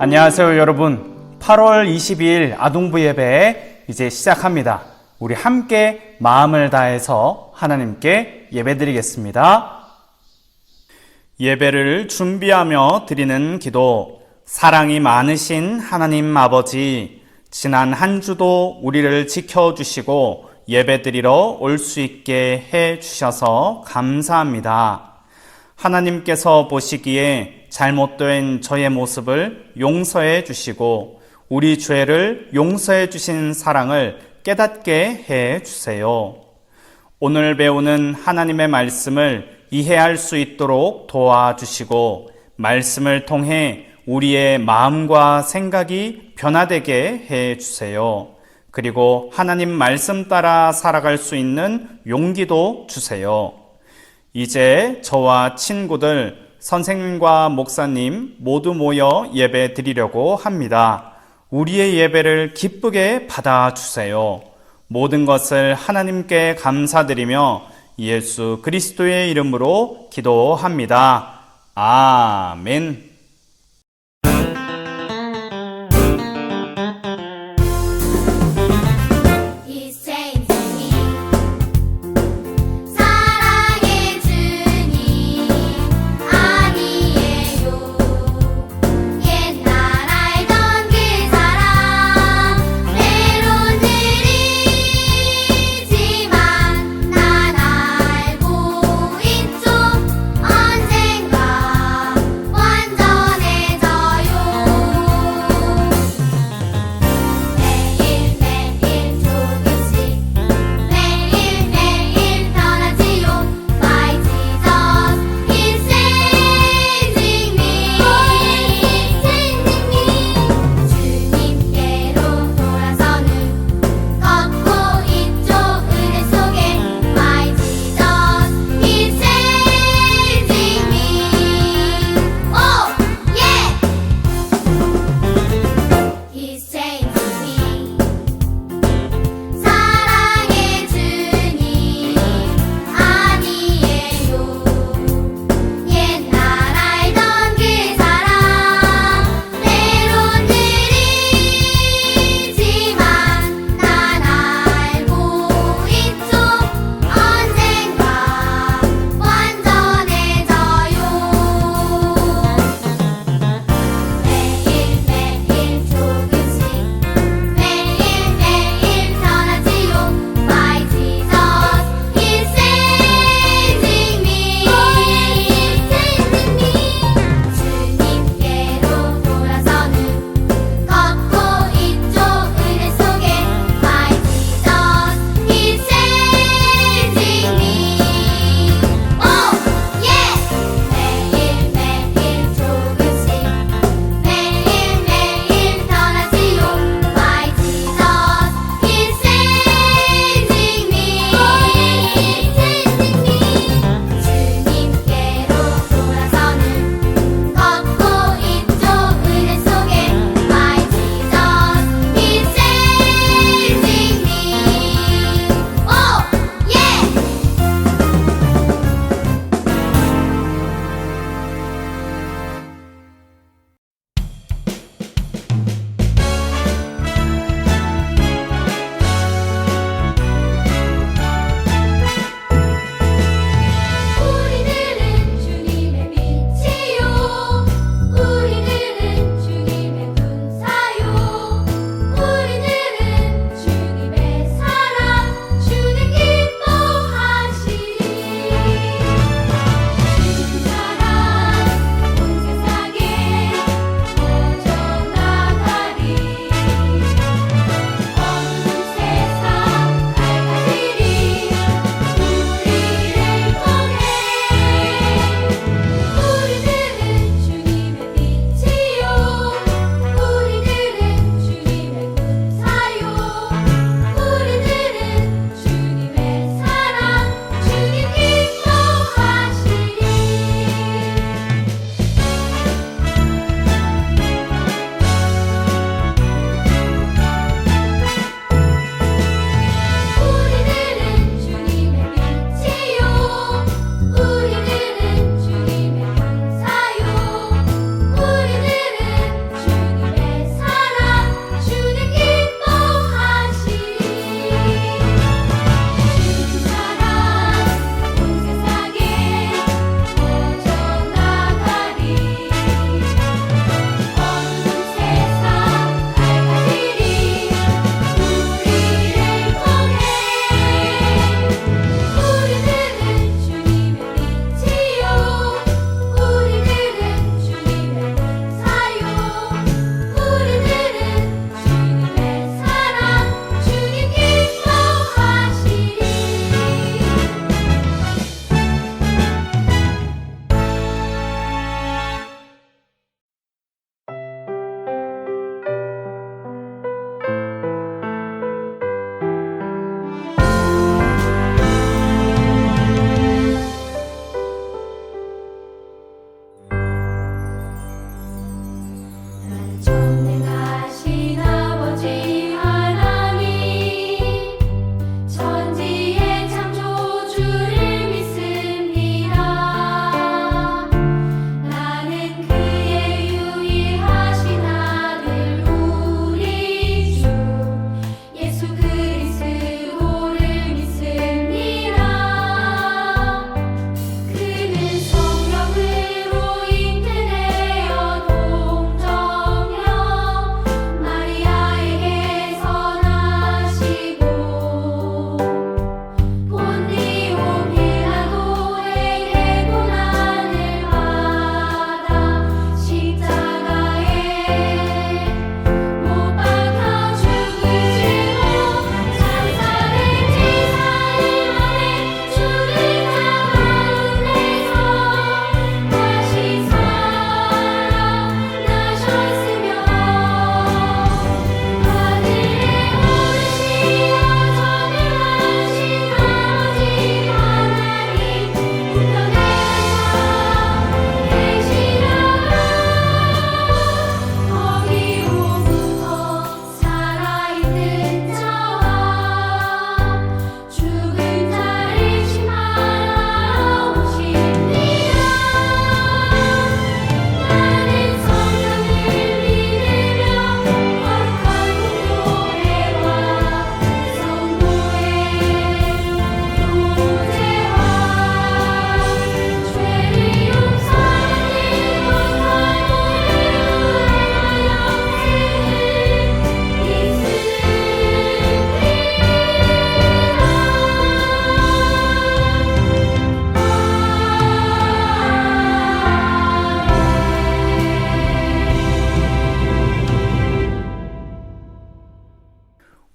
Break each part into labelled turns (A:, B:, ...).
A: 안녕하세요 여러분. 8월 22일 아동부 예배 이제 시작합니다. 우리 함께 마음을 다해서 하나님께 예배드리겠습니다. 예배를 준비하며 드리는 기도. 사랑이 많으신 하나님 아버지, 지난 한 주도 우리를 지켜주시고 예배드리러 올 수 있게 해주셔서 감사합니다. 하나님께서 보시기에 잘못된 저의 모습을 용서해 주시고 우리 죄를 용서해 주신 사랑을 깨닫게 해 주세요. 오늘 배우는 하나님의 말씀을 이해할 수 있도록 도와주시고 말씀을 통해 우리의 마음과 생각이 변화되게 해 주세요. 그리고 하나님 말씀 따라 살아갈 수 있는 용기도 주세요. 이제 저와 친구들, 선생님과 목사님 모두 모여 예배 드리려고 합니다. 우리의 예배를 기쁘게 받아주세요. 모든 것을 하나님께 감사드리며 예수 그리스도의 이름으로 기도합니다. 아멘.
B: 언젠가 완전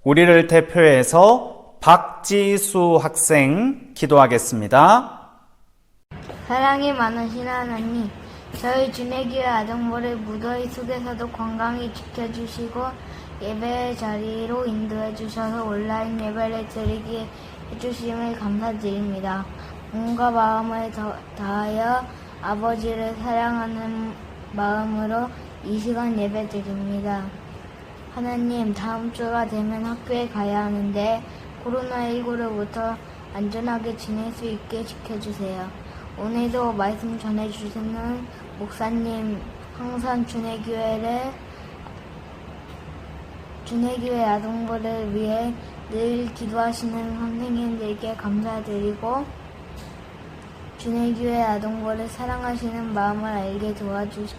A: 우리를 대표해서 박지수 학생 기도하겠습니다.
B: 사랑이 많으신 하나님, 저희 주내교회 아동부를 무더위 속에서도 건강히 지켜주시고 예배 자리로 인도해 주셔서 온라인 예배를 드리게 해주심을 감사드립니다. 몸과 마음을 다하여 아버지를 사랑하는 마음으로 이 시간 예배 드립니다. 하나님, 다음 주가 되면 학교에 가야 하는데 코로나19로부터 안전하게 지낼 수 있게 지켜주세요. 오늘도 말씀 전해주시는 목사님, 항상 주내교회 아동부를 위해 늘 기도하시는 선생님들께 감사드리고 주내교회 아동부를 사랑하시는 마음을 알게 도와주시고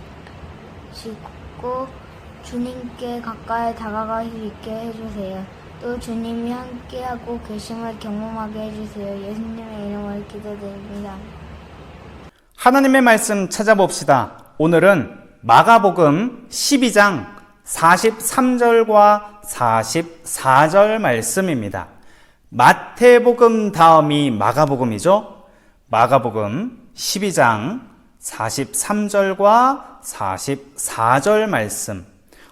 B: 주님께 가까이 다가갈 수 있게 해주세요. 또 주님이 함께하고 계심을 경험하게 해주세요. 예수님의 이름으로 기도드립니다.
A: 하나님의 말씀 찾아봅시다. 오늘은 마가복음 12장 43절과 44절 말씀입니다. 마태복음 다음이 마가복음이죠. 마가복음 12장 43절과 44절 말씀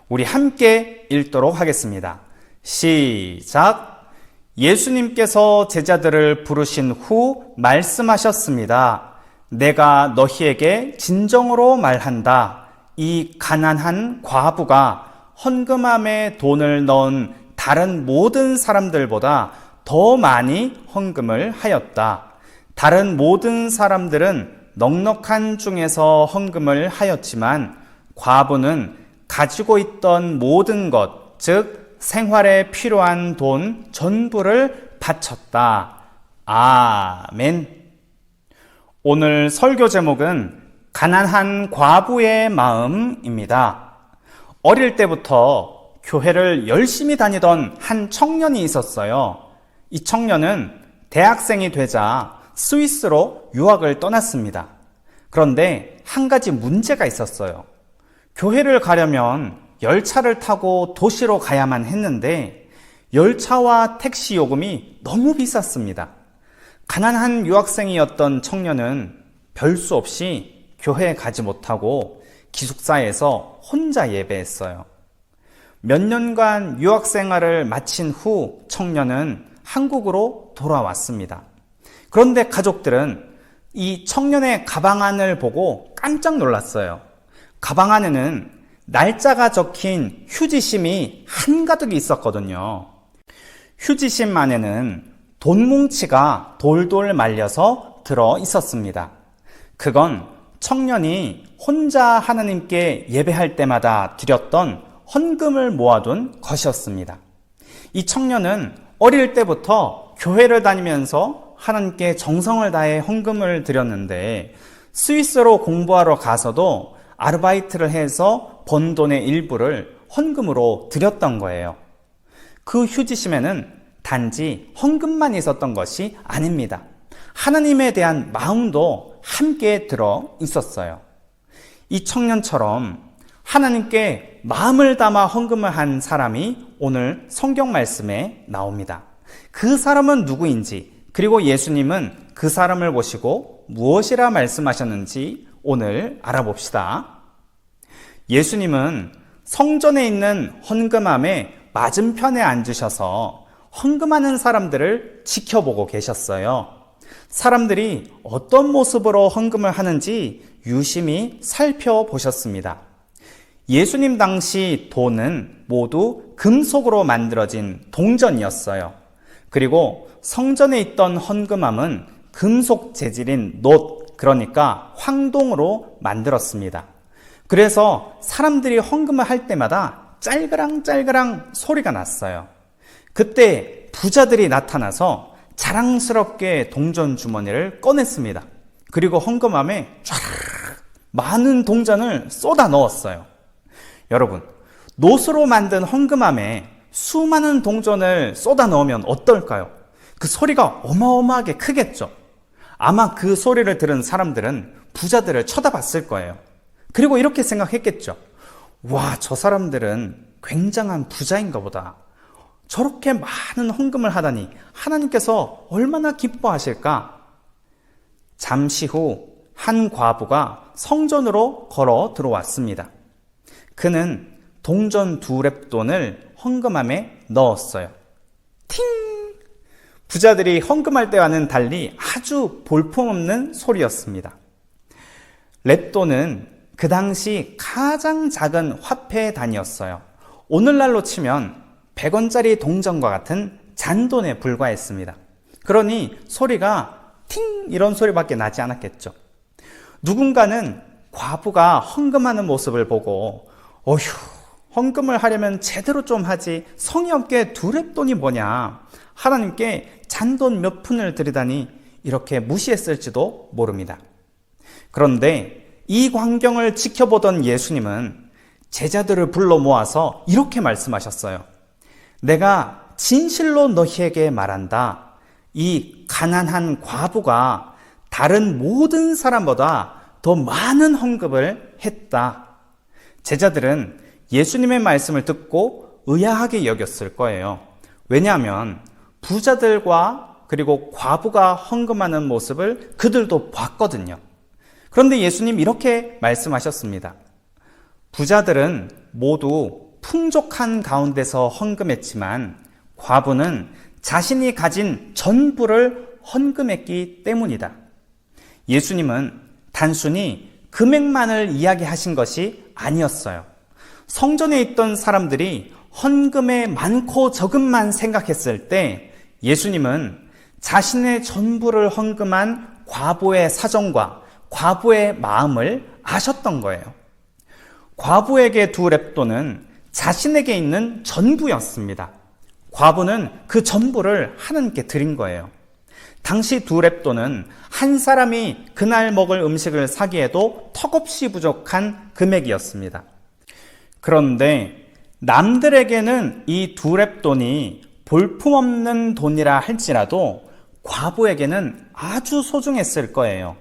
A: 우리 함께 읽도록 하겠습니다. 시작. 예수님께서 제자들을 부르신 후 말씀하셨습니다. 내가 너희에게 진정으로 말한다. 이 가난한 과부가 헌금함에 돈을 넣은 다른 모든 사람들보다 더 많이 헌금을 하였다. 다른 모든 사람들은 넉넉한 중에서 헌금을 하였지만 과부는 가지고 있던 모든 것, 즉 생활에 필요한 돈 전부를 바쳤다. 아멘. 오늘 설교 제목은 가난한 과부의 마음입니다. 어릴 때부터 교회를 열심히 다니던 한 청년이 있었어요. 이 청년은 대학생이 되자 스위스로 유학을 떠났습니다. 그런데 한 가지 문제가 있었어요. 교회를 가려면 열차를 타고 도시로 가야만 했는데 열차와 택시 요금이 너무 비쌌습니다. 가난한 유학생이었던 청년은 별 수 없이 교회에 가지 못하고 기숙사에서 혼자 예배했어요. 몇 년간 유학 생활을 마친 후 청년은 한국으로 돌아왔습니다. 그런데 가족들은 이 청년의 가방 안을 보고 깜짝 놀랐어요. 가방 안에는 날짜가 적힌 휴지심이 한가득 있었거든요. 휴지심 안에는 돈 뭉치가 돌돌 말려서 들어 있었습니다. 그건 청년이 혼자 하나님께 예배할 때마다 드렸던 헌금을 모아둔 것이었습니다. 이 청년은 어릴 때부터 교회를 다니면서 하나님께 정성을 다해 헌금을 드렸는데 스위스로 공부하러 가서도 아르바이트를 해서 번 돈의 일부를 헌금으로 드렸던 거예요. 그 휴지심에는 단지 헌금만 있었던 것이 아닙니다. 하나님에 대한 마음도 함께 들어 있었어요. 이 청년처럼 하나님께 마음을 담아 헌금을 한 사람이 오늘 성경 말씀에 나옵니다. 그 사람은 누구인지, 그리고 예수님은 그 사람을 보시고 무엇이라 말씀하셨는지 오늘 알아봅시다. 예수님은 성전에 있는 헌금함의 맞은편에 앉으셔서 헌금하는 사람들을 지켜보고 계셨어요. 사람들이 어떤 모습으로 헌금을 하는지 유심히 살펴보셨습니다. 예수님 당시 돈은 모두 금속으로 만들어진 동전이었어요. 그리고 성전에 있던 헌금함은 금속 재질인 놋, 그러니까 황동으로 만들었습니다. 그래서 사람들이 헌금을 할 때마다 짤그랑짤그랑 소리가 났어요. 그때 부자들이 나타나서 자랑스럽게 동전 주머니를 꺼냈습니다. 그리고 헌금함에 쫙 많은 동전을 쏟아 넣었어요. 여러분, 놋으로 만든 헌금함에 수많은 동전을 쏟아 넣으면 어떨까요? 그 소리가 어마어마하게 크겠죠. 아마 그 소리를 들은 사람들은 부자들을 쳐다봤을 거예요. 그리고 이렇게 생각했겠죠. 와, 저 사람들은 굉장한 부자인가 보다. 저렇게 많은 헌금을 하다니 하나님께서 얼마나 기뻐하실까? 잠시 후 한 과부가 성전으로 걸어 들어왔습니다. 그는 동전 2렙돈을 헌금함에 넣었어요. 팅! 부자들이 헌금할 때와는 달리 아주 볼품없는 소리였습니다. 렙돈은 그 당시 가장 작은 화폐 단위였어요. 오늘날로 치면 100원짜리 동전과 같은 잔돈에 불과했습니다. 그러니 소리가 팅! 이런 소리밖에 나지 않았겠죠. 누군가는 과부가 헌금하는 모습을 보고 어휴, 헌금을 하려면 제대로 좀 하지 성의 없게 2렙돈이 뭐냐, 하나님께 잔돈 몇 푼을 드리다니 이렇게 무시했을지도 모릅니다. 그런데 이 광경을 지켜보던 예수님은 제자들을 불러 모아서 이렇게 말씀하셨어요. 내가 진실로 너희에게 말한다. 이 가난한 과부가 다른 모든 사람보다 더 많은 헌금을 했다. 제자들은 예수님의 말씀을 듣고 의아하게 여겼을 거예요. 왜냐하면 부자들과 그리고 과부가 헌금하는 모습을 그들도 봤거든요. 그런데 예수님 이렇게 말씀하셨습니다. 부자들은 모두 풍족한 가운데서 헌금했지만 과부는 자신이 가진 전부를 헌금했기 때문이다. 예수님은 단순히 금액만을 이야기하신 것이 아니었어요. 성전에 있던 사람들이 헌금의 많고 적음만 생각했을 때 예수님은 자신의 전부를 헌금한 과부의 사정과 과부의 마음을 아셨던 거예요. 과부에게 2렙돈은 자신에게 있는 전부였습니다. 과부는 그 전부를 하나님께 드린 거예요. 당시 2렙돈은 한 사람이 그날 먹을 음식을 사기에도 턱없이 부족한 금액이었습니다. 그런데 남들에게는 이 2렙돈이 볼품없는 돈이라 할지라도 과부에게는 아주 소중했을 거예요.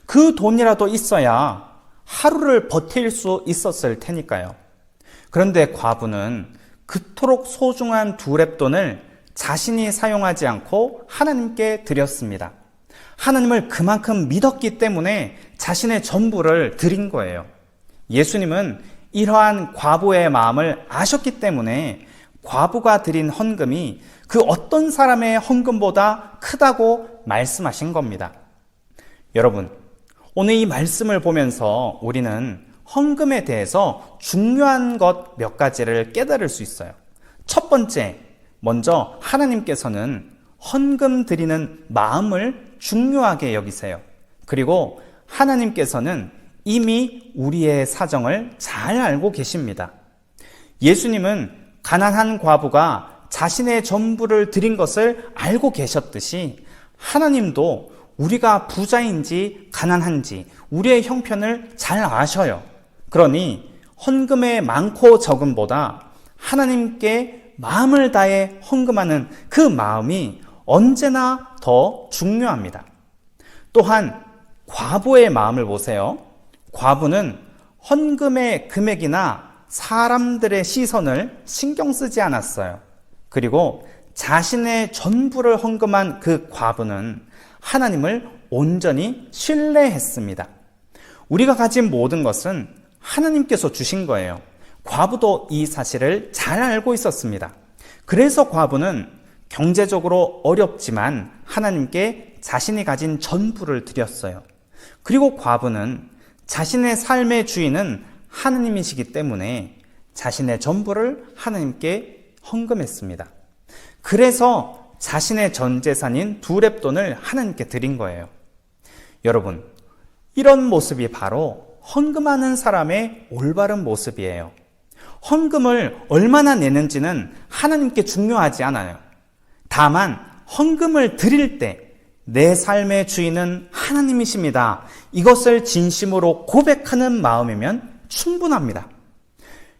A: 그 돈이라도 있어야 하루를 버틸 수 있었을 테니까요. 그런데 과부는 그토록 소중한 2렙돈을 자신이 사용하지 않고 하나님께 드렸습니다. 하나님을 그만큼 믿었기 때문에 자신의 전부를 드린 거예요. 예수님은 이러한 과부의 마음을 아셨기 때문에 과부가 드린 헌금이 그 어떤 사람의 헌금보다 크다고 말씀하신 겁니다. 여러분, 오늘 이 말씀을 보면서 우리는 헌금에 대해서 중요한 것 몇 가지를 깨달을 수 있어요. 첫 번째, 먼저 하나님께서는 헌금 드리는 마음을 중요하게 여기세요. 그리고 하나님께서는 이미 우리의 사정을 잘 알고 계십니다. 예수님은 가난한 과부가 자신의 전부를 드린 것을 알고 계셨듯이 하나님도 우리가 부자인지 가난한지 우리의 형편을 잘 아셔요. 그러니 헌금의 많고 적음보다 하나님께 마음을 다해 헌금하는 그 마음이 언제나 더 중요합니다. 또한 과부의 마음을 보세요. 과부는 헌금의 금액이나 사람들의 시선을 신경 쓰지 않았어요. 그리고 자신의 전부를 헌금한 그 과부는 하나님을 온전히 신뢰했습니다. 우리가 가진 모든 것은 하나님께서 주신 거예요. 과부도 이 사실을 잘 알고 있었습니다. 그래서 과부는 경제적으로 어렵지만 하나님께 자신이 가진 전부를 드렸어요. 그리고 과부는 자신의 삶의 주인은 하나님이시기 때문에 자신의 전부를 하나님께 헌금했습니다. 그래서 자신의 전 재산인 2렙돈을 하나님께 드린 거예요. 여러분, 이런 모습이 바로 헌금하는 사람의 올바른 모습이에요. 헌금을 얼마나 내는지는 하나님께 중요하지 않아요. 다만 헌금을 드릴 때 내 삶의 주인은 하나님이십니다. 이것을 진심으로 고백하는 마음이면 충분합니다.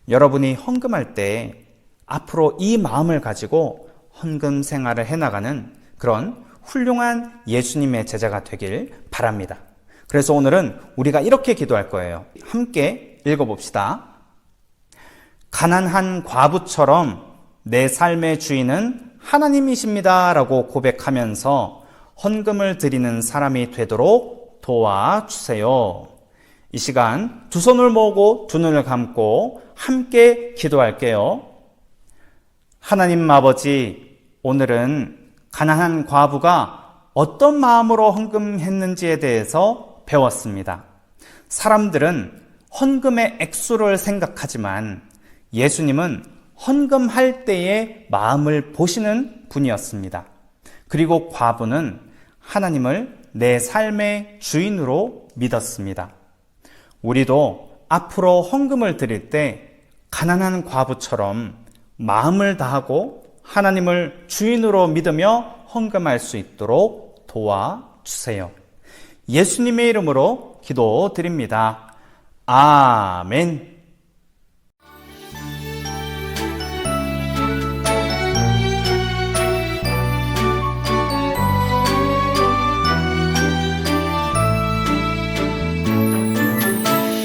A: 여러분이 헌금할 때 앞으로 이 마음을 가지고 헌금 생활을 해나가는 그런 훌륭한 예수님의 제자가 되길 바랍니다. 그래서 오늘은 우리가 이렇게 기도할 거예요. 함께 읽어봅시다. 가난한 과부처럼 내 삶의 주인은 하나님이십니다 라고 고백하면서 헌금을 드리는 사람이 되도록 도와주세요. 이 시간 두 손을 모으고 두 눈을 감고 함께 기도할게요. 하나님 아버지, 오늘은 가난한 과부가 어떤 마음으로 헌금했는지에 대해서 배웠습니다. 사람들은 헌금의 액수를 생각하지만 예수님은 헌금할 때의 마음을 보시는 분이었습니다. 그리고 과부는 하나님을 내 삶의 주인으로 믿었습니다. 우리도 앞으로 헌금을 드릴 때 가난한 과부처럼 마음을 다하고 하나님을 주인으로 믿으며 헌금할 수 있도록 도와주세요. 예수님의 이름으로 기도드립니다. 아멘.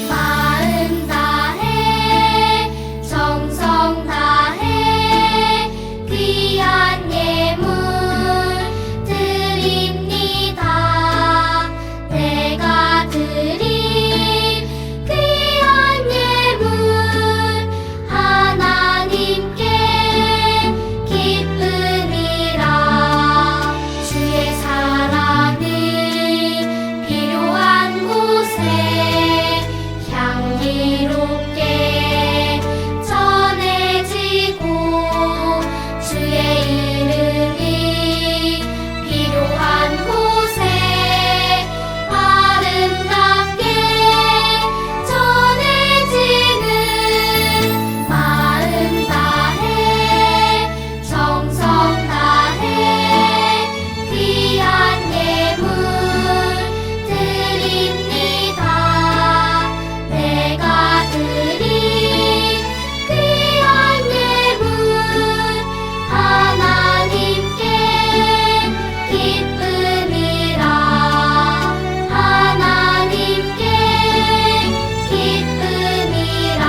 C: 마음 다해 정성 다해 귀한 예물 드립니다. 내가 드린 귀한 예물 하나님께 기쁨이라. 주의 사랑은 필요한 곳에 향기롭게 전해지고 주의 이름이 필요한 곳에 아름답게 전해지는 마음 다해 정성 다해 귀한 예물 드립니다. 내가 드린 귀한 예물 하나님께 기쁨이라. 하나님께 기쁨이라.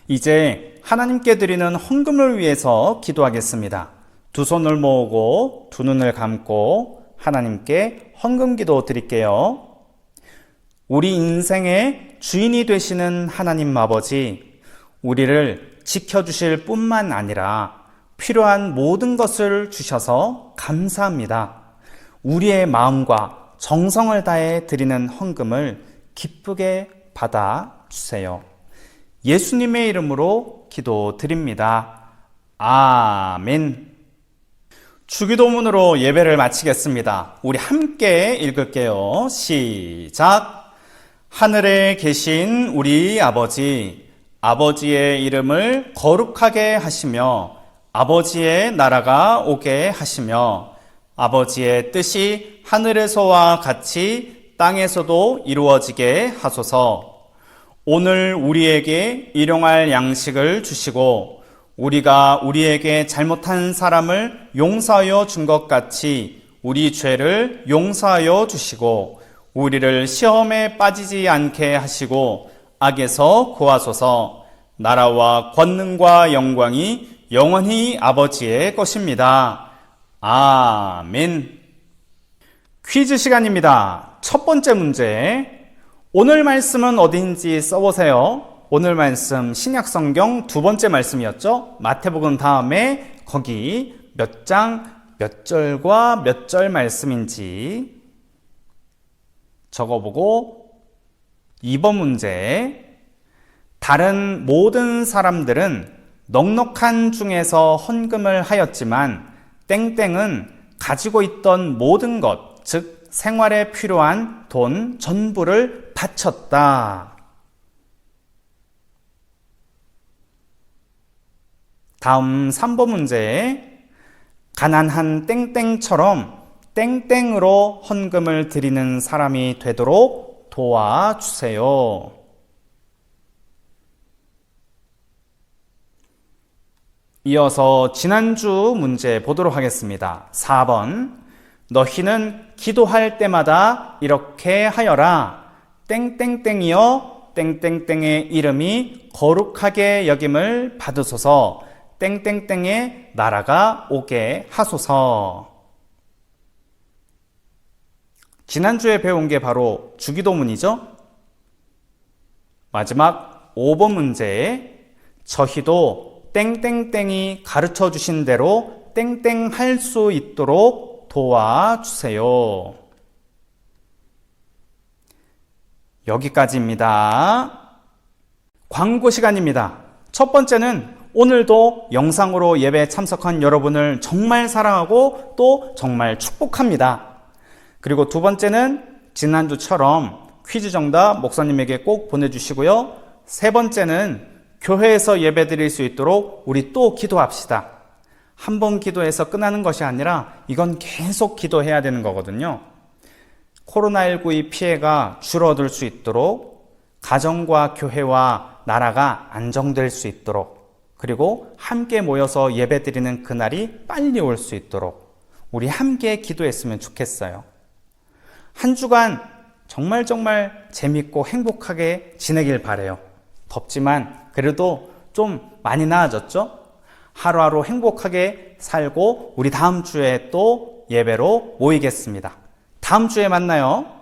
A: 이제 하나님께 드리는 헌금을 위해서 기도하겠습니다. 두 손을 모으고 두 눈을 감고 하나님께 헌금 기도 드릴게요. 우리 인생의 주인이 되시는 하나님 아버지, 우리를 지켜주실 뿐만 아니라 필요한 모든 것을 주셔서 감사합니다. 우리의 마음과 정성을 다해 드리는 헌금을 기쁘게 받아주세요. 예수님의 이름으로 기도드립니다. 아멘. 주기도문으로 예배를 마치겠습니다. 우리 함께 읽을게요. 시작. 하늘에 계신 우리 아버지, 아버지의 이름을 거룩하게 하시며 아버지의 나라가 오게 하시며 아버지의 뜻이 하늘에서와 같이 땅에서도 이루어지게 하소서. 오늘 우리에게 일용할 양식을 주시고 우리가 우리에게 잘못한 사람을 용서하여 준 것 같이 우리 죄를 용서하여 주시고 우리를 시험에 빠지지 않게 하시고 악에서 구하소서. 나라와 권능과 영광이 영원히 아버지의 것입니다. 아멘. 퀴즈 시간입니다. 첫 번째 문제. 오늘 말씀은 어디인지 써보세요. 오늘 말씀 신약성경 두 번째 말씀이었죠. 마태복음 다음에 거기 몇 장, 몇 절과 몇 절 말씀인지 적어보고 2번 문제. 다른 모든 사람들은 넉넉한 중에서 헌금을 하였지만 땡땡은 가지고 있던 모든 것, 즉 생활에 필요한 돈 전부를 바쳤다. 다음 3번 문제. 가난한 땡땡처럼 땡땡으로 헌금을 드리는 사람이 되도록 도와주세요. 이어서 지난주 문제 보도록 하겠습니다. 4번. 너희는 기도할 때마다 이렇게 하여라. 땡땡땡이여 땡땡땡의 이름이 거룩하게 여김을 받으소서. 땡땡땡의 나라가 오게 하소서. 지난주에 배운 게 바로 주기도문이죠. 마지막 5번 문제에 저희도 땡땡땡이 가르쳐 주신 대로 땡땡 할 수 있도록 도와주세요. 여기까지입니다. 광고 시간입니다. 첫 번째는 오늘도 영상으로 예배 참석한 여러분을 정말 사랑하고 또 정말 축복합니다. 그리고 두 번째는 지난주처럼 퀴즈 정답 목사님에게 꼭 보내주시고요. 세 번째는 교회에서 예배 드릴 수 있도록 우리 또 기도합시다. 한 번 기도해서 끝나는 것이 아니라 이건 계속 기도해야 되는 거거든요. 코로나19의 피해가 줄어들 수 있도록, 가정과 교회와 나라가 안정될 수 있도록, 그리고 함께 모여서 예배 드리는 그날이 빨리 올 수 있도록 우리 함께 기도했으면 좋겠어요. 한 주간 정말 재밌고 행복하게 지내길 바래요. 덥지만 그래도 좀 많이 나아졌죠? 하루하루 행복하게 살고 우리 다음 주에 또 예배로 모이겠습니다. 다음 주에 만나요.